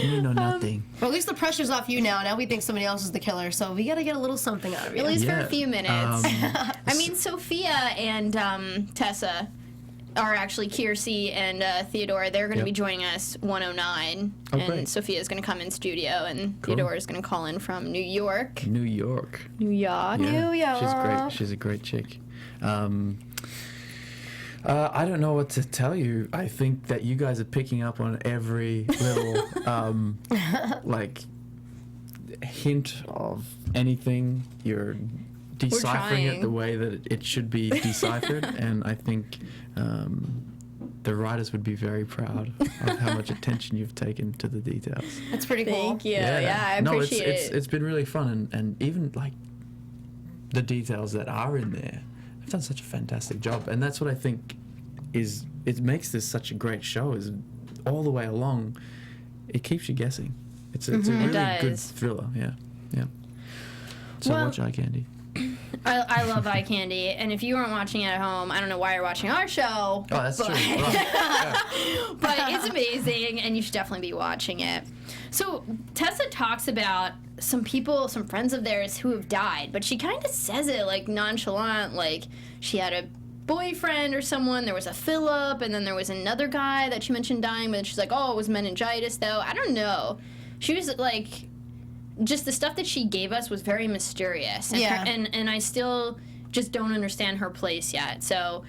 You know nothing. Well, at least the pressure's off you now. Now we think somebody else is the killer, so we gotta get a little something out of you. At least for Yeah, a few minutes. I mean, Sophia and Tessa are actually Kiersey and Theodore. They're going to be joining us 109. Oh, and great. Sophia's going to come in studio, and Theodore is going to call in from New York. New York. New York. Yeah, New York. She's great. She's a great chick. I don't know what to tell you. I think that you guys are picking up on every little hint of anything. You're deciphering it trying. the way that it should be deciphered, and I think the writers would be very proud of how much attention you've taken to the details. That's pretty cool. Thank you. Yeah, I appreciate it. It's been really fun, and even the details that are in there, I've done such a fantastic job, and that's what I think it makes this such a great show. Is all the way along, it keeps you guessing. It's a really good does. thriller. Yeah. So Well- watch Eye Candy. I love Eye Candy, and if you aren't watching it at home, I don't know why you're watching our show. Oh, that's true. Right. But it's amazing, and you should definitely be watching it. So Tessa talks about some friends of theirs who have died, but she kind of says it nonchalant, she had a boyfriend or someone. There was a Philip, and then there was another guy that she mentioned dying, but she's oh, it was meningitis though. I don't know. She was just the stuff that she gave us was very mysterious, and Yeah. and I still just don't understand her place yet. So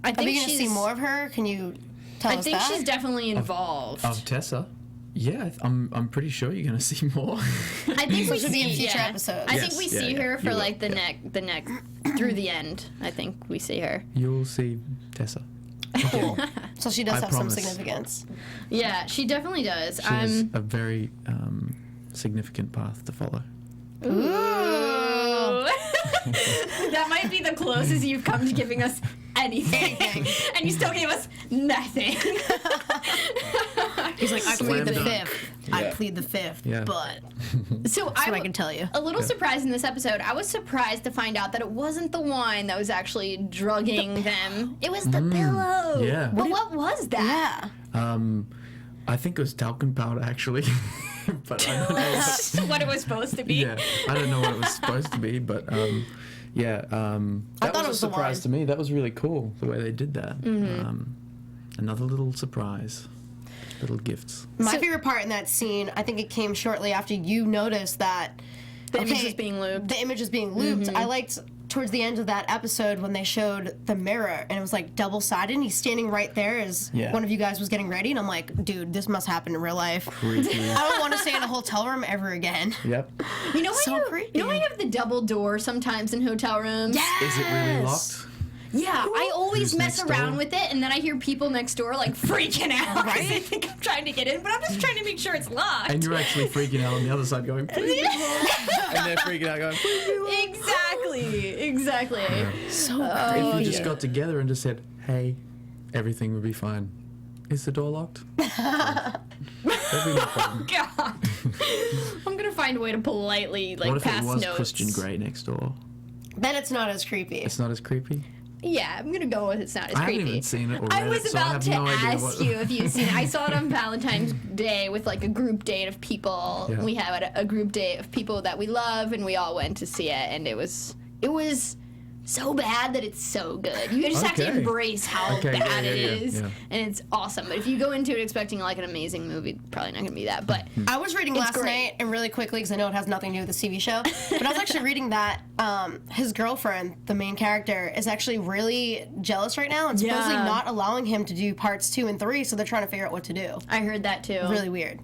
I Are think we gonna see more of her? Can you tell I us think that? she's definitely involved. Of Tessa. Yeah, I'm pretty sure you're gonna see more. I think we should be in see future yeah. episodes. I Yes, think we yeah, see yeah, her for you will, the next through the end. I think we see her. You'll see Tessa. Cool. So she does I have promise. some significance. Yeah, she definitely does. She has a very significant path to follow. Ooh. That might be the closest you've come to giving us anything. And you still gave us nothing. He's like, I plead the Slam fifth. I plead the fifth. Yeah. But So that's what I can tell you. A little surprised in this episode. I was surprised to find out that it wasn't the wine that was actually drugging them. It was the pillow. Yeah. But what was that? Yeah. I think it was talcum powder, actually. But I don't know. What it was supposed to be. Yeah, I don't know what it was supposed to be, but that thought was it a was the surprise wine. to me. That was really cool the way they did that. Another little surprise, little gifts. My favorite part in that scene, I think it came shortly after you noticed that The image was being looped. The image is being looped. I liked towards the end of that episode when they showed the mirror and it was like double-sided and he's standing right there as one of you guys was getting ready and I'm like, dude, this must happen in real life. Creepy. I don't want to stay in a hotel room ever again. Yep. You know So when creepy. you know when you have the double door sometimes in hotel rooms? Yes! Is it really locked? Yeah, I always Who's mess next around door? with it, and then I hear people next door like freaking out because they Right? think I'm trying to get in, but I'm just trying to make sure it's locked. And you're actually freaking out on the other side going, please be locked. And they're freaking out going, please be locked. Exactly. So If you just got together and just said, hey, everything would be fine. Is the door locked? That'd be no problem. God. I'm gonna find a way to politely What if pass it was notes. Christian Grey next door? Then it's not as creepy. It's not as creepy? Yeah, I'm gonna go with it's not as I creepy. haven't even seen it or I read was it, so I about have to no idea ask what- you if you've seen it. I saw it on Valentine's Day with like a group date of people. Yeah. We had a group date of people that we love, and we all went to see it, and it was so bad that it's so good. You just have to Okay. embrace how Okay, bad yeah, it yeah, is, yeah. and it's awesome. But if you go into it expecting like an amazing movie, probably not gonna be that. But I was reading It's last great. night, and really quickly, because I know it has nothing to do with the TV show, but I was actually reading that his girlfriend, the main character, is actually really jealous right now and supposedly Yeah. not allowing him to do parts 2 and 3, so they're trying to figure out what to do. I heard that too. Really weird.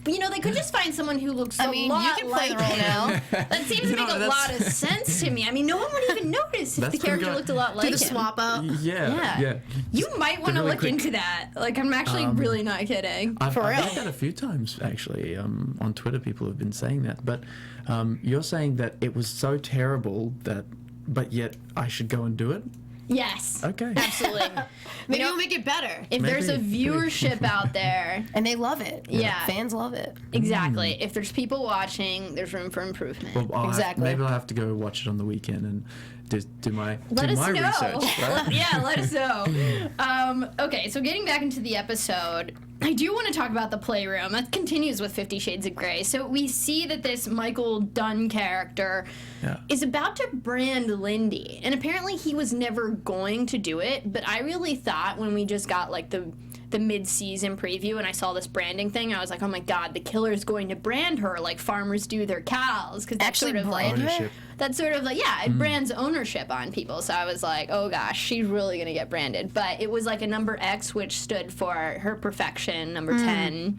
But, you know, they could just find someone who looks a I mean, lot you can play like the role him. now. That seems to You know, make a that's- lot of sense to me. I mean, no one would even notice if That's the character pretty good. looked a lot like Do the him. swap out. Yeah. You might want to really look quick- into that. Like, I'm actually really not kidding. I've For real. heard that a few times, actually. On Twitter, people have been saying that. But you're saying that it was so terrible but yet I should go and do it? Yes. Okay. Absolutely. Maybe know- we'll make it better. If there's a Maybe. viewership out there, And they love it. Yeah. Fans love it. exactly. If there's people watching, there's room for improvement. Well, Exactly. maybe I'll have to go watch it on the weekend and do my Let us know. research. Right? Yeah, let us know. Okay, so getting back into the episode, I do want to talk about the playroom. That continues with 50 Shades of Grey. So we see that this Michael Dunn character Yeah. is about to brand Lindy. And apparently he was never going to do it, but I really thought when we just got like the mid-season preview and I saw this branding thing, I was like, oh my god, the killer's going to brand her like farmers do their cows. Because that's Actually sort of like... brand her? Ownership. That's sort of like, yeah, it brands ownership on people. So I was like, oh gosh, she's really going to get branded. But it was like a number X, which stood for her perfection, number 10,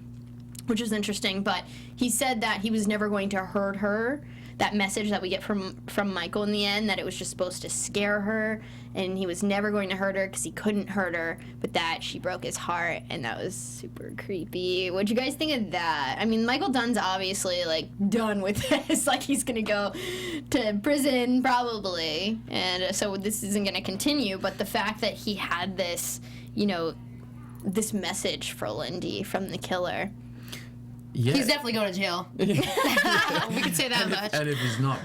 which is interesting. But he said that he was never going to hurt her. That message that we get from Michael in the end, that it was just supposed to scare her, and he was never going to hurt her because he couldn't hurt her, but that she broke his heart, and that was super creepy. What'd you guys think of that? I mean, Michael Dunn's obviously, like, done with this. Like, he's gonna go to prison, probably, and so this isn't gonna continue, but the fact that he had this, you know, this message for Lindy from the killer. Yeah. He's definitely going to jail. We can say that much. And if he's not,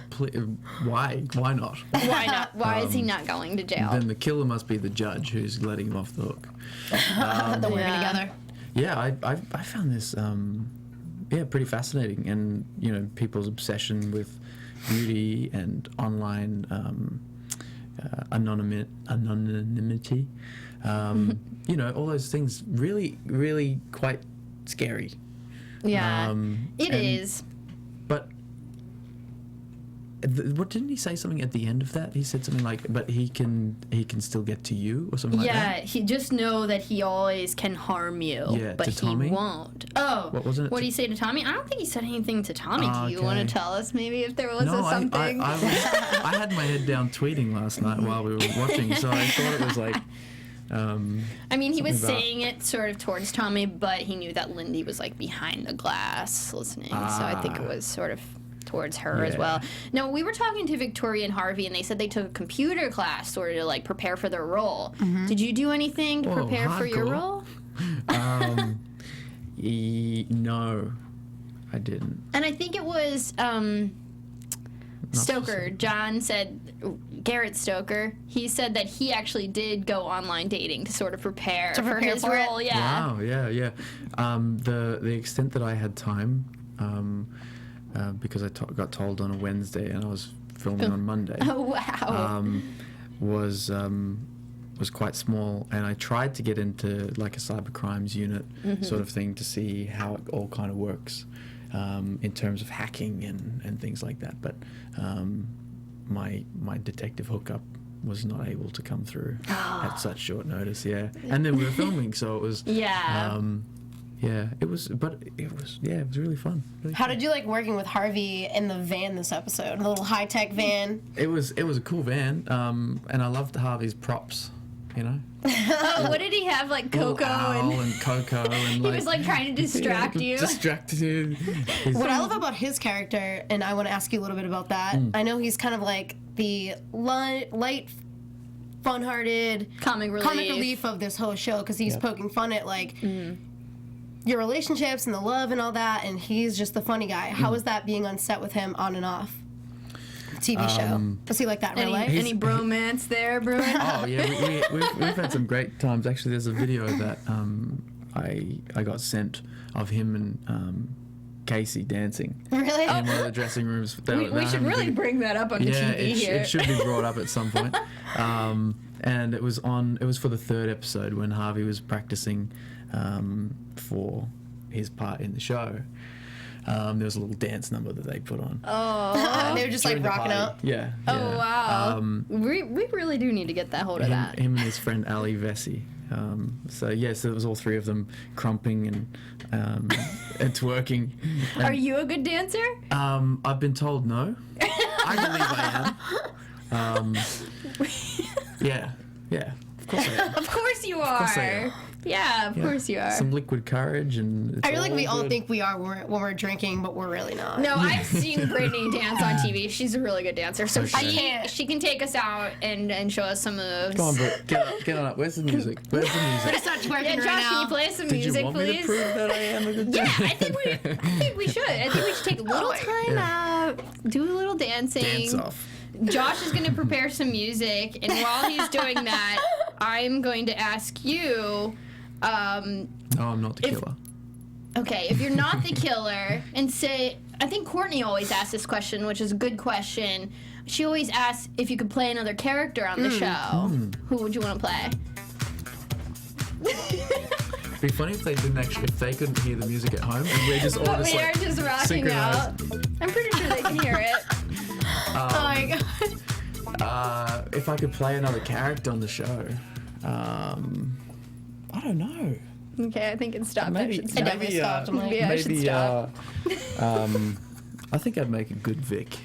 why? Why not? Why not? Why is he not going to jail? Then the killer must be the judge who's letting him off the hook. They're working Yeah. together. Yeah, I found this pretty fascinating, and you know, people's obsession with beauty and online anonymity, you know, all those things really, really quite scary. Yeah, it and- is. But what didn't he say something at the end of that? He said something like, "But he can still get to you," or something like Yeah, that. he just know that he always can harm you, Yeah, but to he Tommy? won't. Oh, What was it? What did he say to Tommy? I don't think he said anything to Tommy. Do you want Okay. to tell us maybe if there was No, something? I had my head down tweeting last night while we were watching, so I thought it was like. I mean, he was something about- saying it sort of towards Tommy, but he knew that Lindy was like behind the glass listening, so I think it was sort of towards her as Yeah. well. Now, we were talking to Victoria and Harvey, and they said they took a computer class sort of to like prepare for their role. Did you do anything to Whoa, prepare for your hardcore. role? No. I didn't. And I think it was Stoker. John said, Garrett Stoker, he said that he actually did go online dating to sort of prepare for his role. Yeah. Wow, yeah. The extent that I had time, because I got told on a Wednesday and I was filming on Monday. Oh, wow. Was quite small, and I tried to get into like a cyber crimes unit sort of thing to see how it all kind of works in terms of hacking and things like that. But my detective hookup was not able to come through at such short notice. Yeah, and then we were filming, so it was it was really fun. How did you like working with Harvey in the van this episode? The little high-tech van. It was a cool van, and I loved Harvey's props. You know? Oh, what did he have? Like Coco and Coco, and he was like trying to distract you. Distracted you. What I love about his character, and I want to ask you a little bit about that. I know he's kind of like the light, fun-hearted comic relief of this whole show because he's poking fun at like your relationships and the love and all that, and he's just the funny guy. How was that being on set with him on and off? TV show. Was he like that in real life? Any bromance there, brewing? Oh yeah, we've had some great times. Actually, there's a video that I got sent of him and Casey dancing. Really? In one of the dressing rooms. We should really bring that up on the TV here. It should be brought up at some point. And it was for the third episode when Harvey was practicing for his part in the show. There was a little dance number that they put on. Oh, they were just like rocking out. Yeah. Oh wow. We really do need to get that hold of that. Him and his friend Ali Vesey. So it was all three of them crumping and twerking. And, are you a good dancer? I've been told no. I believe I am. Yeah. Of course I am. Of course you are. Of course I am. Yeah, of course you are. Some liquid courage, and I feel like we all think we are when we're drinking, but we're really not. No, I've seen Brittany dance on TV. She's a really good dancer, so Okay. she can take us out and show us some moves. Come on, Britt, get on up. Where's the music? We're gonna start twerking Yeah, Josh, right can you now. play some Did music, you want please? me to prove that I am a good Yeah, dancer? I think we should. I think we should take a little time out, do a little dancing. Dance off. Josh is going to prepare some music, and while he's doing that, I'm going to ask you. No, I'm not the killer. Okay, if you're not the killer, and say, I think Courtney always asks this question, which is a good question. She always asks if you could play another character on the show. Who would you want to play? It'd be funny if they couldn't hear the music at home and we're just all But just we like are just rocking out. I'm pretty sure they can hear it. Oh my god. If I could play another character on the show, I don't know. Okay, I think it's stopped. Maybe, I should stop. maybe, Maybe I should stop. I think I'd make a good Vic.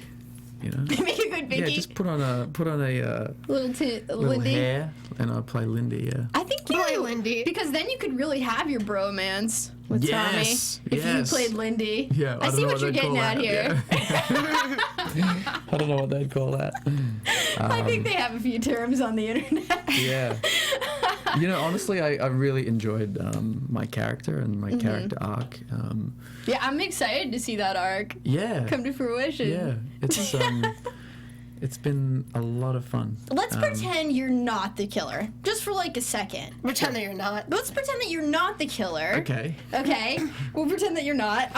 You know. Make a good Vicky. Yeah, just put on a little Lindy hair, and I'll play Lindy. Yeah. I think you Play Lindy. because then you could really have your bromance with Yes, Tommy if you yes. played Lindy. Yeah, I don't see know what you're they'd getting call at that, here. yeah. I don't know what they'd call that. I think they have a few terms on the internet. Yeah. You know, honestly, I really enjoyed my character and my character arc. Yeah, I'm excited to see that arc Yeah. come to fruition. Yeah. It's been a lot of fun. Let's pretend you're not the killer, just for like a second. Pretend that you're not. Let's pretend that you're not the killer. Okay. Okay, we'll pretend that you're not.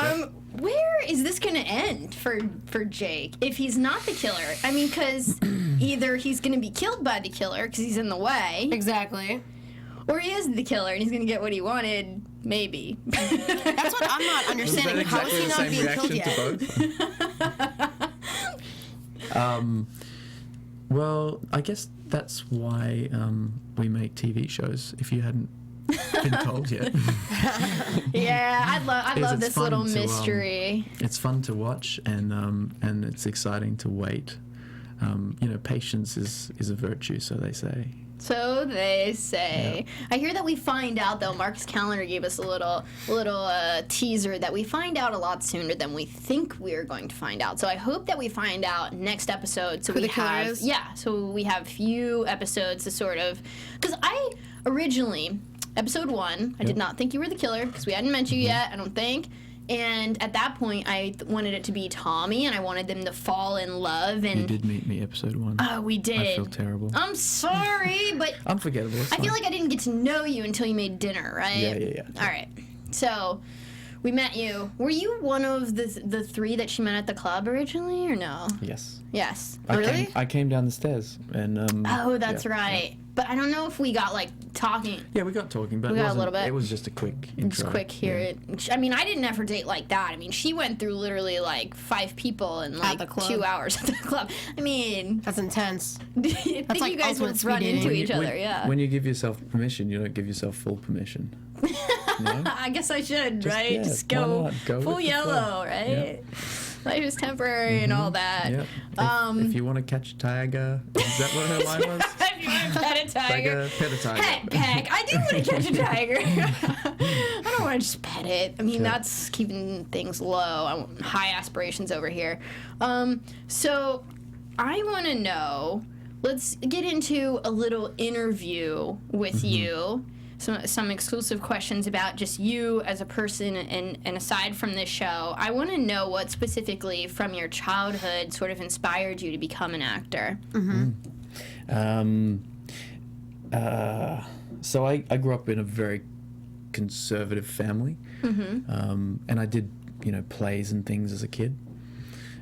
Where is this gonna end for Jake if he's not the killer? I mean, because either he's gonna be killed by the killer because he's in the way, Exactly. or he is the killer and he's gonna get what he wanted. Maybe. That's what I'm not understanding. Was that How is he not being killed exactly yet? Well, I guess that's why we make TV shows. If you hadn't been told yet, Yeah, I love it's this fun little to, mystery. it's fun to watch, and it's exciting to wait. You know, patience is a virtue, so they say. So they say. I hear that we find out, though, Marcus Calendar gave us a little teaser that we find out a lot sooner than we think we are going to find out. So I hope that we find out next episode. So Who we the killer have is? so we have a few episodes to sort of, because I originally episode 1, I did not think you were the killer because we hadn't met you yet. I don't think. And at that point, I wanted it to be Tommy, and I wanted them to fall in love. And You did meet me episode 1. Oh, we did. I feel terrible. I'm sorry, but Unforgettable. I feel like I didn't get to know you until you made dinner, right? Yeah. All right. So we met you. Were you one of the 3 that she met at the club originally, or no? Yes. Yes. I came down the stairs and. Oh, that's yeah, right. Yeah. But I don't know if we got like talking. Yeah, we got talking, but We it got a wasn't- little bit. It was just a quick intro. Just quick here. I mean, I didn't ever date like that. I mean, she went through literally like 5 people in like the club. 2 hours at the club. I mean, That's intense. I think like you guys would ultimate run speed into dating. each other. Yeah. When you give yourself permission, you don't give yourself full permission. No? I guess I should, right? yeah, Just why go not? Go full with the flow. yellow, right? Life is temporary and all that. Yeah. If you want to catch a tiger, is that what her line was? If you want to pet a tiger. Pet a tiger. Pet peck. I do want to catch a tiger. I don't want to just pet it. I mean, that's keeping things low. I want high aspirations over here. So I want to know. Let's get into a little interview with you. Some exclusive questions about just you as a person, and aside from this show, I want to know what specifically from your childhood sort of inspired you to become an actor. So I grew up in a very conservative family, and I did plays and things as a kid,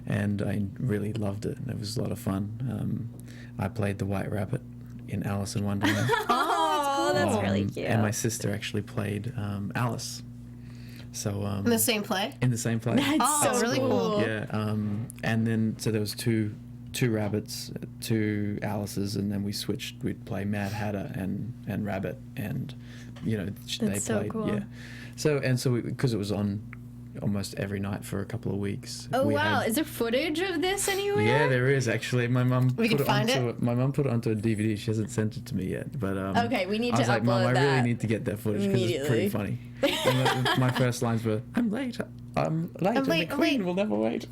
and I really loved it. And it was a lot of fun. I played the White Rabbit in Alice in Wonderland. Oh, that's really cute. And my sister actually played Alice. So In the same play? in the same play. That's so really cool. Yeah, and then so there was two rabbits, 2 Alices, and then we switched. We'd play Mad Hatter and Rabbit, and they That's so played. cool. Yeah, so because it was on almost every night for a couple of weeks. Oh we wow! had- Is there footage of this anywhere? yeah, there is actually. My mum We put can it find onto it? My mum put it onto a DVD. She hasn't sent it to me yet, but Okay, we need I to was like, Mum, upload I that really need to get that footage because it's pretty funny. And my first lines were, "I'm late. I'm late, and late, the I'm Queen late." will never wait."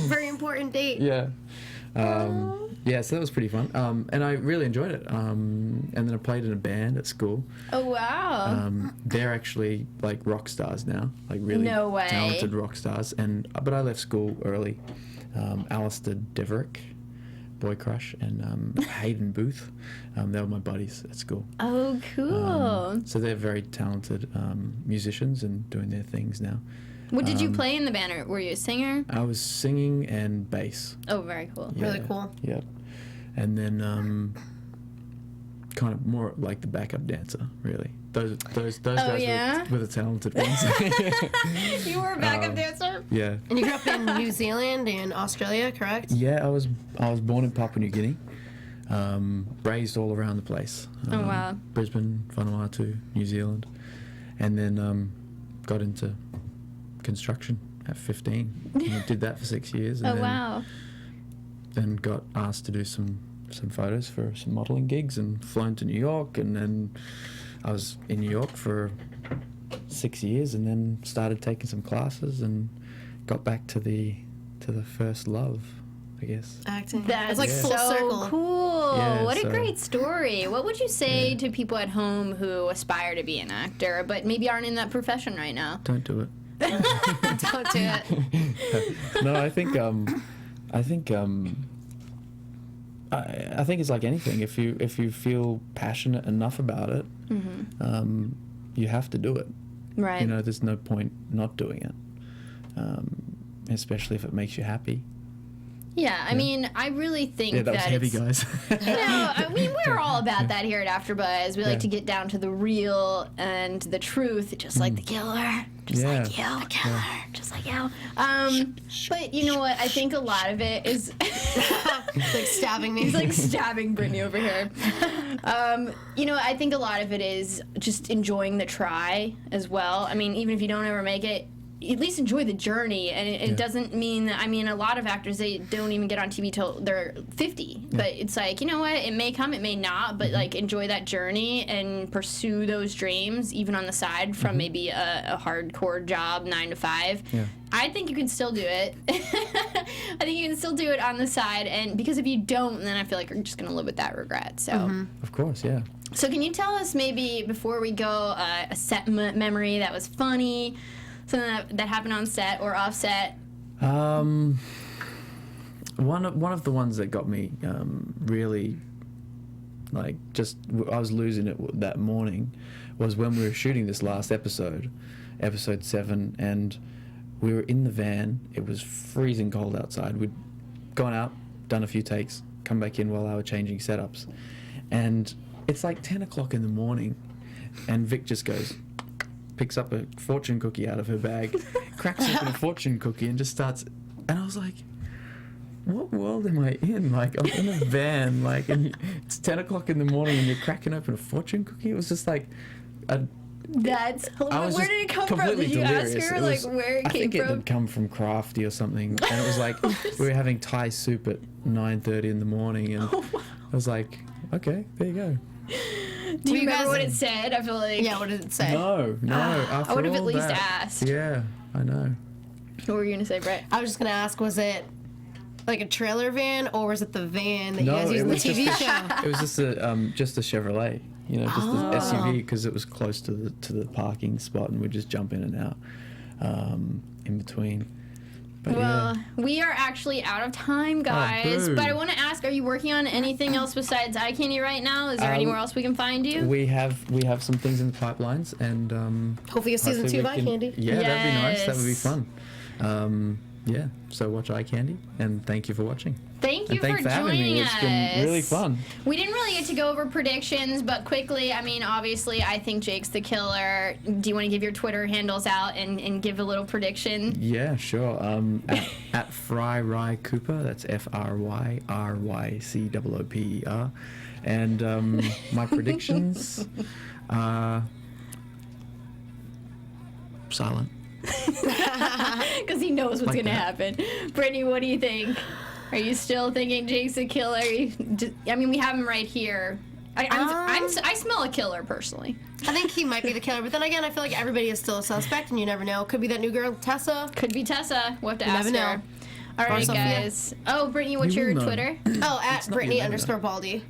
Very important date. Yeah. Yeah, so that was pretty fun. And I really enjoyed it. And then I played in a band at school. Oh wow! They're actually like rock stars now, like really No way. talented rock stars. But I left school early. Alistair Deverick, Boy Crush, and Hayden Booth. They were my buddies at school. Oh cool! So they're very talented musicians and doing their things now. What did you play in the band? Or were you a singer? I was singing and bass. Oh, very cool. Really cool. Yep. And then kind of more like the backup dancer, really. Those guys yeah? were the talented ones. You were a backup dancer. Yeah. And you grew up in New Zealand and Australia, correct? Yeah, I was born in Papua New Guinea. Raised all around the place. Oh, wow. Brisbane, Vanuatu, New Zealand. And then got into construction at 15. And I did that for 6 years. And Oh wow! then got asked to do some photos for some modeling gigs and flown to New York, and then I was in New York for 6 years, and then started taking some classes and got back to the first love, I guess. Acting. That's it's like full so circle. cool. Yeah, What a so- great story. What would you say to people at home who aspire to be an actor but maybe aren't in that profession right now? Don't do it. Don't do it. No, I think it's like anything. If you feel passionate enough about it, you have to do it. Right. There's no point not doing it, especially if it makes you happy. Yeah, I mean, I really think Yeah, that was heavy, it's, guys. I mean, we're all about that here at AfterBuzz. We like to get down to the real and the truth, just like the killer, just Yeah. like you, the killer, just like you. But you know what? I think a lot of it is Like stabbing me. he's like stabbing Brittany over here. I think a lot of it is just enjoying the try as well. I mean, even if you don't ever make it, at least enjoy the journey, and it doesn't mean that, I mean, a lot of actors, they don't even get on TV till they're 50, but it's like, you know what, it may come, it may not, but like enjoy that journey and pursue those dreams even on the side from maybe a hardcore job 9 to 5. I think you can still do it. I think you can still do it on the side, and because if you don't, then I feel like you're just gonna live with that regret. So Of course, yeah. so can you tell us maybe before we go a set memory that was funny, Something that happened on set or off set? One of the ones that got me really, like, I was losing it that morning was when we were shooting this last episode 7, and we were in the van. It was freezing cold outside. We'd gone out, done a few takes, come back in while I was changing setups, and it's like 10 o'clock in the morning, and Vic just picks up a fortune cookie out of her bag, cracks open a fortune cookie, and just starts. And I was like, what world am I in? Like, I'm in a van, like, and it's 10 o'clock in the morning and you're cracking open a fortune cookie? It was just like That's hilarious. Where did it come from? Did you delirious. ask her, like, where it came from? I think it had come from Crafty or something. And it was like, we were having Thai soup at 9:30 in the morning, and I was like, okay, there you go. Do you remember what it said? I feel like... Yeah, what did it say? No. I would have at least asked. Yeah, I know. What were you going to say, Brett? I was just going to ask, was it like a trailer van, or was it the van that you guys use in the TV show? It was just a Chevrolet, just the SUV, because it was close to the parking spot, and we'd just jump in and out in between. But we are actually out of time, guys. But I want to ask, are you working on anything else besides Eye Candy right now? Is there anywhere else we can find you? We have some things in the pipelines, and hopefully a season 2 of Eye Candy. Yeah, that'd be nice. That would be fun. So watch Eye Candy, and thank you for watching. Thank you for having me. It's been really fun. We didn't really get to go over predictions, but quickly, I mean, obviously, I think Jake's the killer. Do you want to give your Twitter handles out and give a little prediction? Yeah, sure. At Fry Rye Cooper, that's FRYRYCOOPER. And my predictions are silent. Because he knows what's going to happen. Brittany, what do you think? Are you still thinking Jake's a killer? I mean, we have him right here. I smell a killer, personally. I think he might be the killer, but then again, I feel like everybody is still a suspect, and you never know. Could be that new girl, Tessa. Could be Tessa. We'll have to ask her. Never know. All right, guys. Oh, Brittany, what's your Twitter? Oh, at Brittany_Baldy.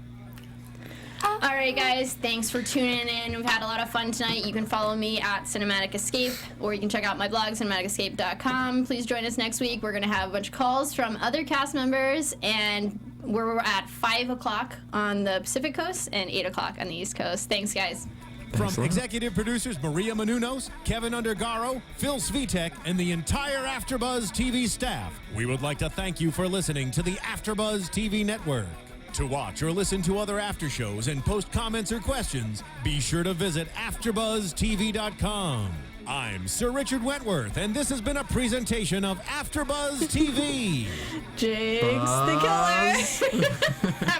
All right, guys, thanks for tuning in. We've had a lot of fun tonight. You can follow me at Cinematic Escape, or you can check out my blog, cinematicescape.com. Please join us next week. We're going to have a bunch of calls from other cast members, and we're at 5 o'clock on the Pacific Coast and 8 o'clock on the East Coast. Thanks, guys. From executive producers Maria Menounos, Kevin Undergaro, Phil Svitek, and the entire AfterBuzz TV staff, we would like to thank you for listening to the AfterBuzz TV network. To watch or listen to other after shows and post comments or questions, be sure to visit AfterBuzzTV.com. I'm Sir Richard Wentworth, and this has been a presentation of AfterBuzz TV. Jake's the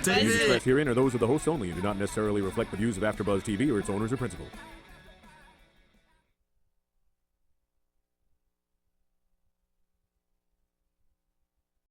killer. Herein are those of the hosts only and do not necessarily reflect the views of AfterBuzz TV or its owners or principals.